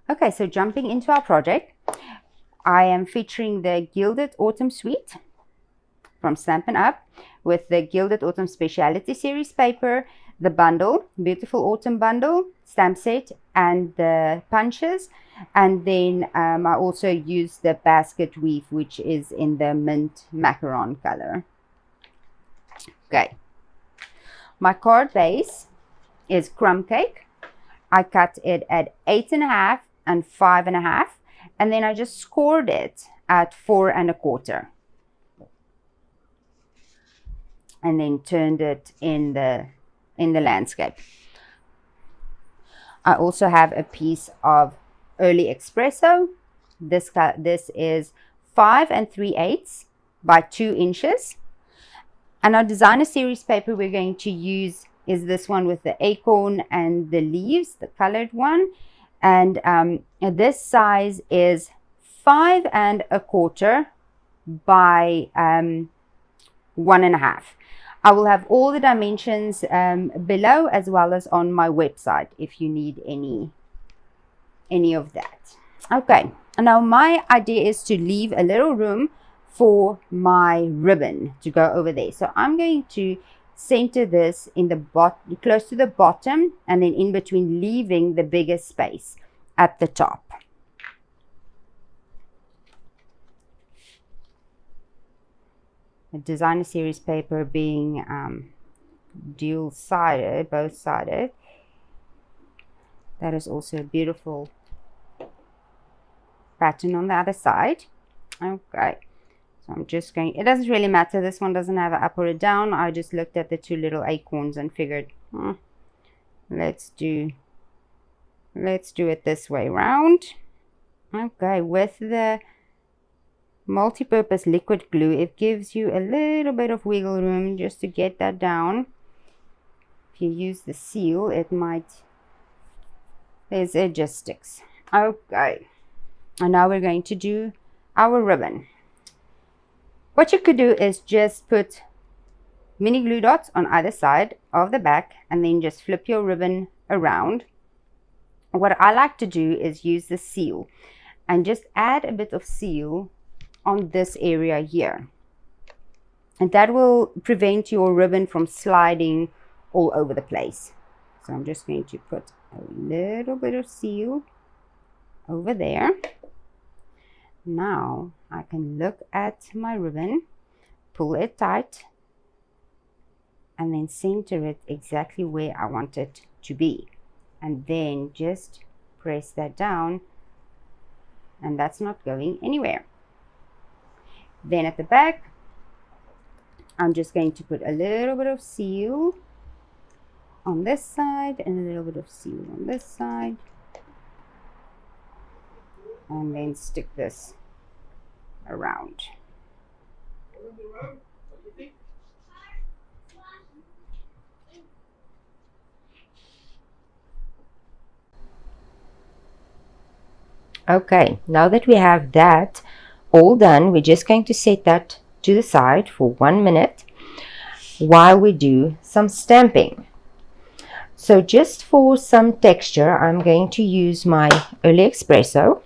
Okay, so jumping into our project, I am featuring the Gilded Autumn Suite from Stampin' Up with the Gilded Autumn Speciality Series paper, the bundle, beautiful autumn bundle, stamp set, and the punches. And then I also use the basket weave, which is in the mint macaron color. Okay. My card base is crumb cake. I cut it at 8.5 and 5.5, and then I just scored it at 4.25. And then turned it in the landscape. I also have a piece of early espresso. This is 5 3/8 by 2 inches. And our designer series paper we're going to use is this one with the acorn and the leaves, the colored one. And this size is 5 1/4 by 1.5. I will have all the dimensions below, as well as on my website if you need any of that. Okay, now my idea is to leave a little room for my ribbon to go over there. So I'm going to center this in the bottom, close to the bottom, and then in between, leaving the biggest space at the top. The designer series paper being dual-sided, both-sided. That is also a beautiful pattern on the other side. Okay, so I'm just going, it doesn't really matter, this one doesn't have an up or a down. I just looked at the 2 little acorns and figured, let's do it this way round. Okay, with the multi-purpose liquid glue, it gives you a little bit of wiggle room just to get that down. If you use the seal, it just sticks. Okay, and now we're going to do our ribbon. What you could do is just put mini glue dots on either side of the back and then just flip your ribbon around. What I like to do is use the seal and just add a bit of seal on this area here, and that will prevent your ribbon from sliding all over the place. So I'm just going to put a little bit of seal over there. Now I can look at my ribbon, pull it tight, and then center it exactly where I want it to be, and then just press that down, and that's not going anywhere. Then at the back, I'm just going to put a little bit of seal on this side and a little bit of seal on this side, and then stick this around. Okay, now that we have that all done, we're just going to set that to the side for 1 minute while we do some stamping. So just for some texture, I'm going to use my early espresso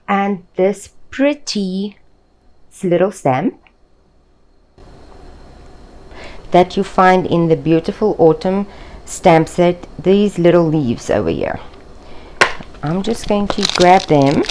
and this pretty little stamp that you find in the beautiful autumn stamp set, these little leaves over here. I'm just going to grab them,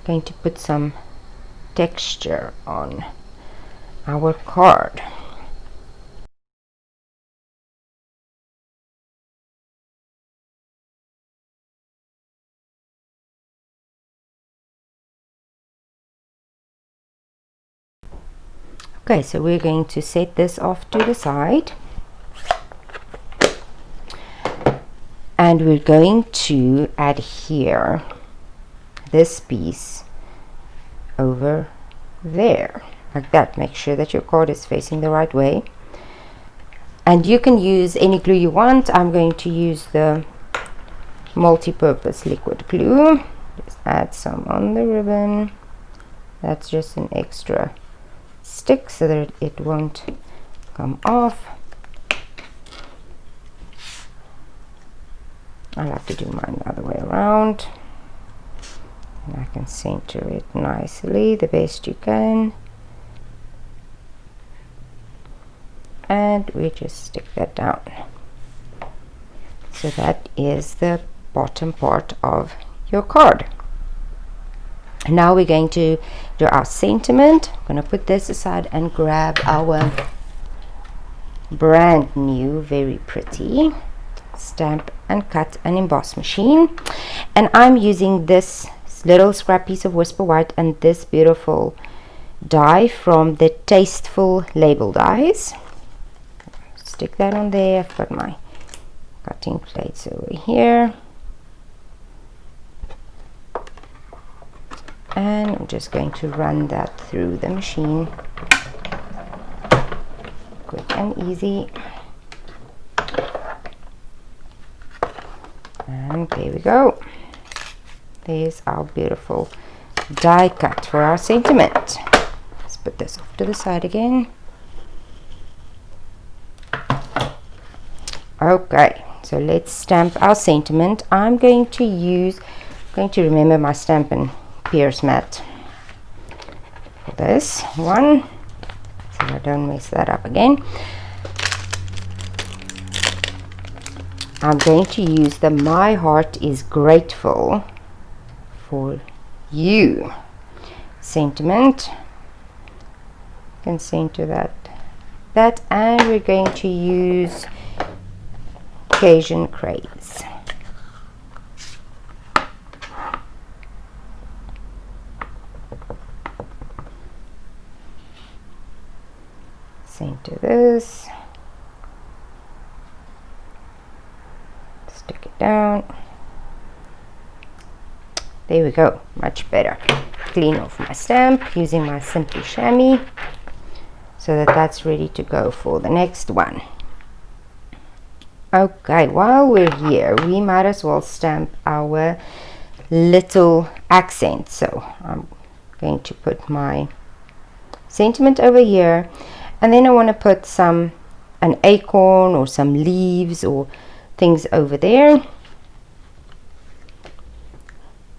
going to put some texture on our card. Okay, so we're going to set this off to the side, and we're going to adhere this piece over there like that. Make sure that your card is facing the right way, and you can use any glue you want. I'm going to use the multi-purpose liquid glue. Just add some on the ribbon. That's just an extra stick so that it won't come off. I like to do mine the other way around, and I can center it nicely the best you can, and we just stick that down. So that is the bottom part of your card. Now we're going to do our sentiment. I'm going to put this aside and grab our brand new, very pretty stamp and cut and emboss machine, and I'm using this little scrap piece of Whisper White and this beautiful die from the Tasteful label dies. Stick that on there. I've got my cutting plates over here, and I'm just going to run that through the machine, quick and easy. And there we go. There's our beautiful die cut for our sentiment. Let's put this off to the side again. Okay, so let's stamp our sentiment. I'm going to remember my Stampin' Pierce mat for this one, so I don't mess that up again. I'm going to use the My Heart is Grateful for You sentiment. You can center that, and we're going to use Cajun Craze. Center this, stick it down. There we go, much better. Clean off my stamp using my Simply Chamois so that that's ready to go for the next one. Okay, while we're here, we might as well stamp our little accent. So I'm going to put my sentiment over here, and then I want to put an acorn or some leaves or things over there.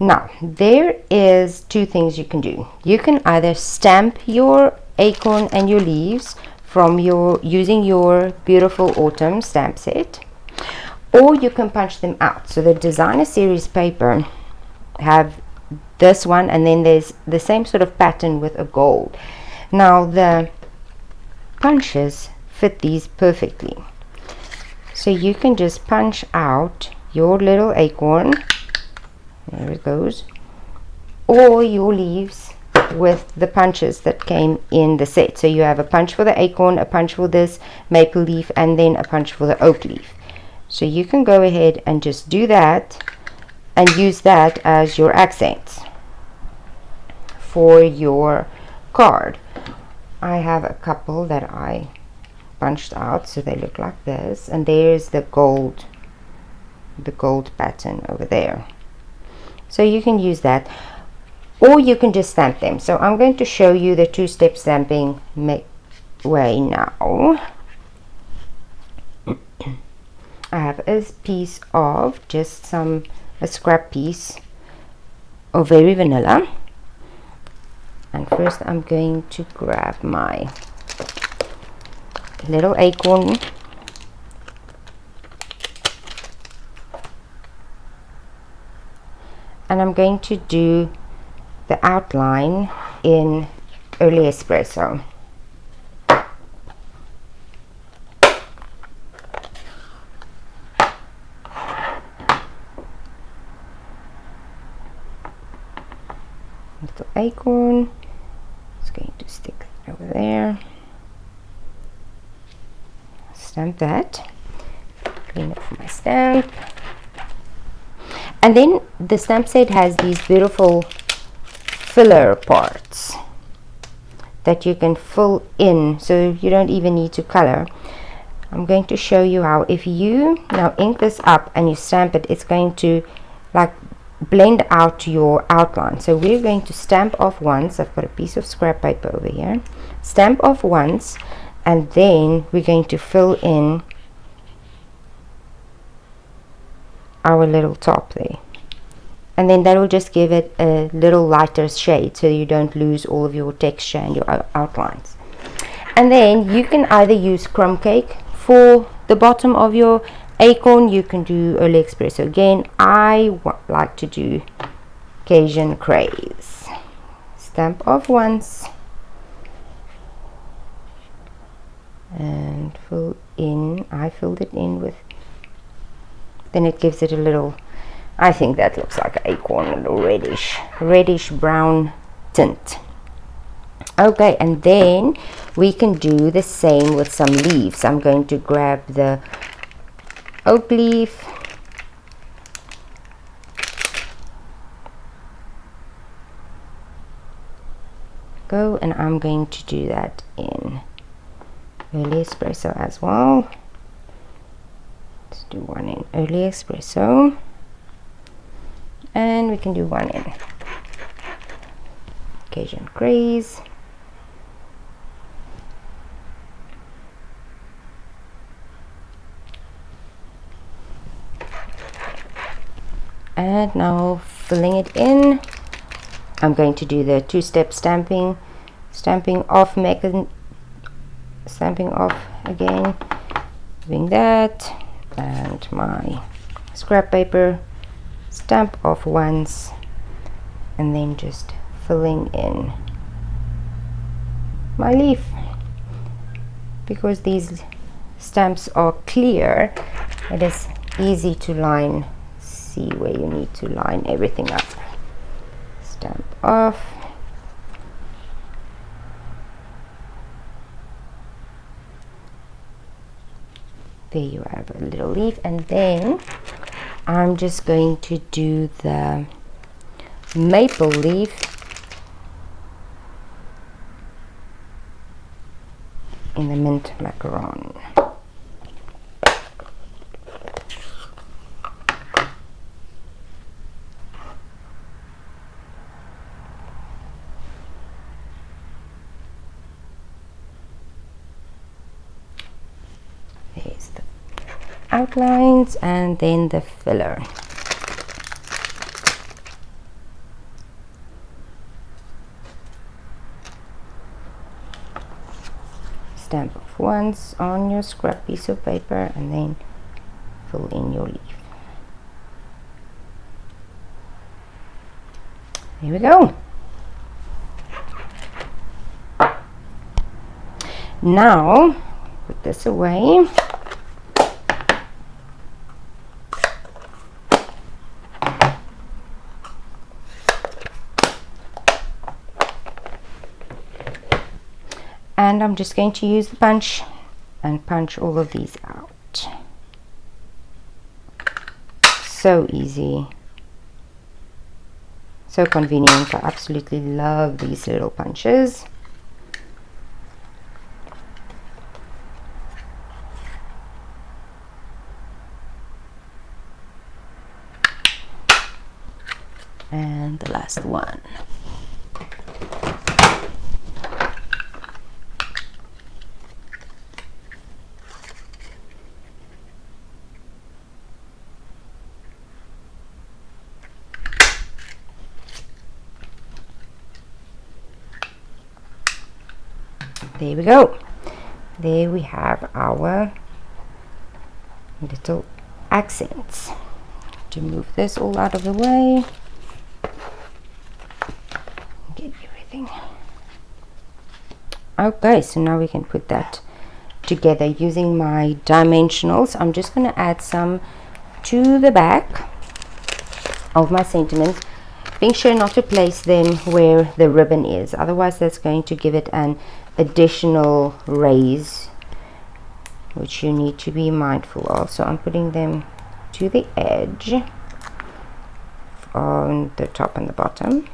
Now, there is two things you can do. You can either stamp your acorn and your leaves from using your beautiful autumn stamp set, or you can punch them out. So the designer series paper have this one, and then there's the same sort of pattern with a gold. Now the punches fit these perfectly, so you can just punch out your little acorn, there it goes, or your leaves with the punches that came in the set. So you have a punch for the acorn, a punch for this maple leaf, and then a punch for the oak leaf. So you can go ahead and just do that and use that as your accents for your card. I have a couple that I punched out so they look like this, and there's the gold pattern over there. So you can use that, or you can just stamp them. So I'm going to show you the two-step stamping way now. I have a piece of just a scrap piece of very vanilla, and first I'm going to grab my little acorn, and I'm going to do the outline in early espresso. Little acorn, just going to stick it over there, stamp that, clean up my stamp. And then the stamp set has these beautiful filler parts that you can fill in, so you don't even need to color. I'm going to show you how. If you now ink this up and you stamp it, it's going to like blend out your outline. So we're going to stamp off once. I've got a piece of scrap paper over here. Stamp off once, and then we're going to fill in our little top there. And then that will just give it a little lighter shade so you don't lose all of your texture and your outlines. And then you can either use crumb cake for the bottom of your acorn. You can do early espresso. Again, I like to do Cajun craze. Stamp off once and fill in. I filled it in with, then it gives it a little, I think that looks like an acorn, a little reddish brown tint. Okay, and then we can do the same with some leaves. I'm going to grab the oak leaf, go, and I'm going to do that in early espresso as well. Let's do one in early espresso, and we can do one in Cajun craze. And now filling it in, I'm going to do the two-step stamping off again, doing that, and my scrap paper, stamp off once, and then just filling in my leaf. Because these stamps are clear, it is easy to line, see where you need to line everything up. Stamp off, there you have a little leaf. And then I'm just going to do the maple leaf in the mint macaron. There's the outlines and then the filler. Stamp off once on your scrap piece of paper and then fill in your leaf. There we go. Now put this away. And I'm just going to use the punch and punch all of these out. So easy, so convenient. I absolutely love these little punches. And the last one. There we go. There we have our little accents. To move this all out of the way. Get everything. Okay, so now we can put that together using my dimensionals. I'm just going to add some to the back of my sentiments, being sure not to place them where the ribbon is, otherwise that's going to give it an additional raise, which you need to be mindful of. So I'm putting them to the edge on the top and the bottom.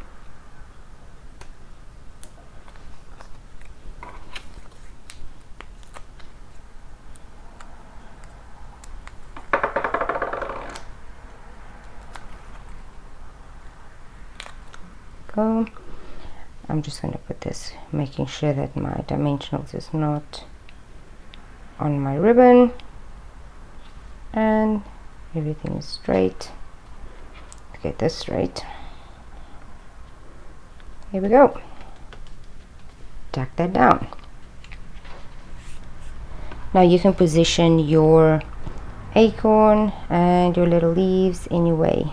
Go. I'm just going to put this, making sure that my dimensionals is not on my ribbon, and Everything is straight. Get this straight. Here we go. Tuck that down. Now you can position your acorn and your little leaves any way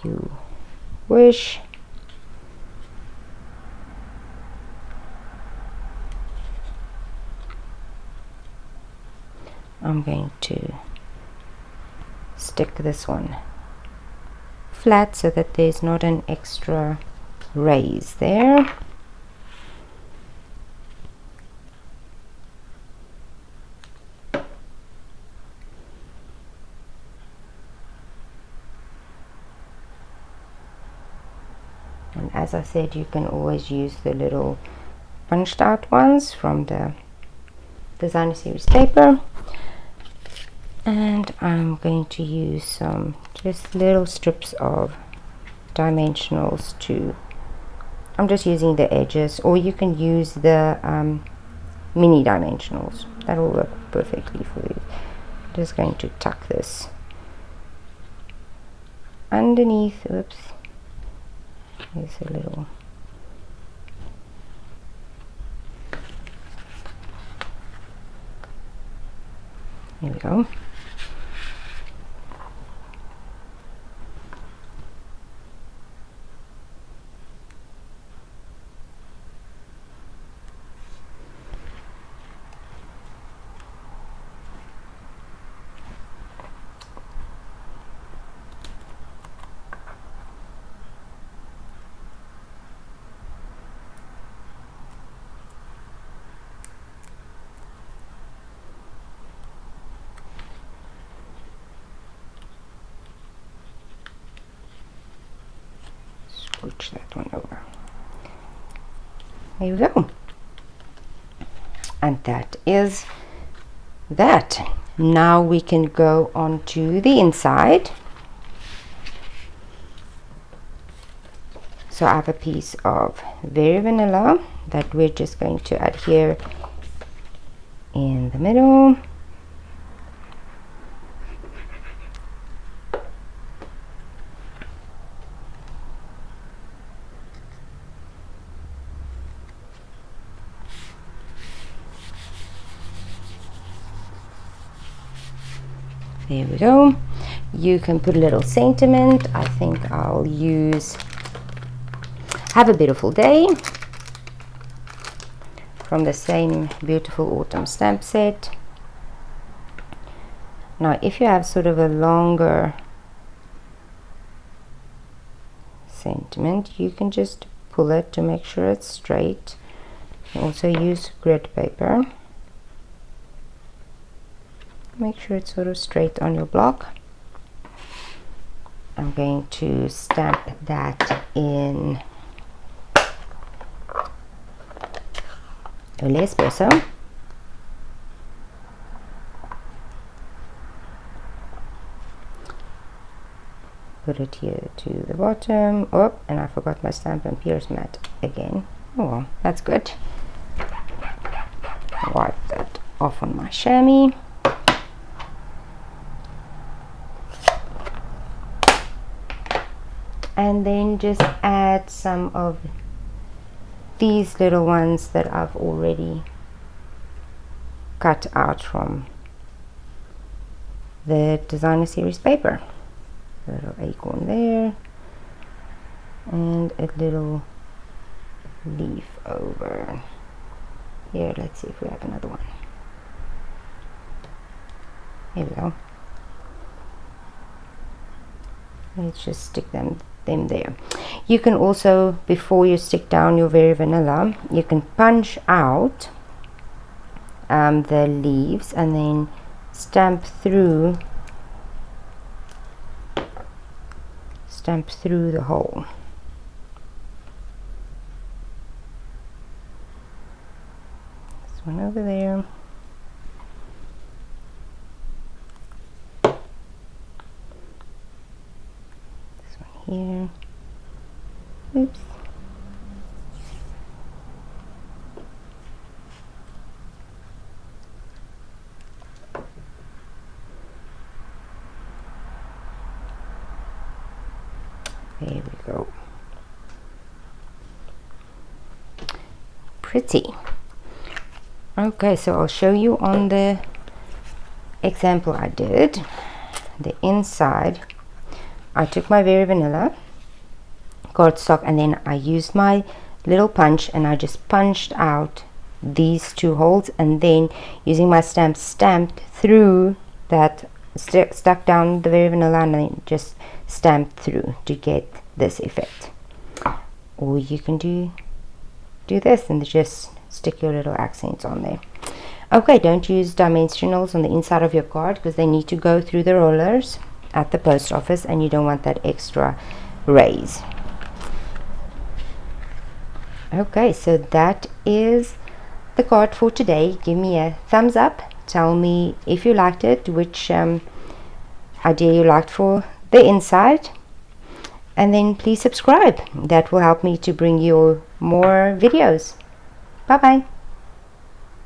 you wish. I'm going to stick this one flat so that there's not an extra raise there. And as I said, you can always use the little punched out ones from the designer series paper. And I'm going to use some just little strips of dimensionals to, I'm just using the edges, or you can use the mini dimensionals. That will work perfectly for you. I'm just going to tuck this underneath. Oops, there's a little. Here we go. Switch that one over. There we go. And that is that. Now we can go on to the inside. So I have a piece of very vanilla that we're just going to add here in the middle. There we go. You can put a little sentiment. I think I'll use Have a Beautiful Day from the same Beautiful Autumn stamp set. Now if you have sort of a longer sentiment, you can just pull it to make sure it's straight. You can also use grid paper. Make sure it's sort of straight on your block. I'm going to stamp that in Olé Espresso. Put it here to the bottom. Oh, and I forgot my Stampin' Pierce mat again. Oh well, that's good. Wipe that off on my chamois. And then just add some of these little ones that I've already cut out from the designer series paper. A little acorn there and a little leaf over here. Let's see if we have another one. Here we go. Let's just stick them there. You can also, before you stick down your very vanilla, you can punch out the leaves and then stamp through the hole. This one over there. Here. Oops. There we go. Pretty. Okay, so I'll show you on the example I did. The inside, I took my Very Vanilla cardstock and then I used my little punch and I just punched out these two holes, and then using my stamp stamped through that, stuck down the Very Vanilla and then just stamped through to get this effect. Or you can do this and just stick your little accents on there. Okay, don't use dimensionals on the inside of your card because they need to go through the rollers at the post office and you don't want that extra raise. Okay, so that is the card for today. Give me a thumbs up. Tell me if you liked it, which idea you liked for the inside, and then please subscribe. That will help me to bring you more videos. Bye bye.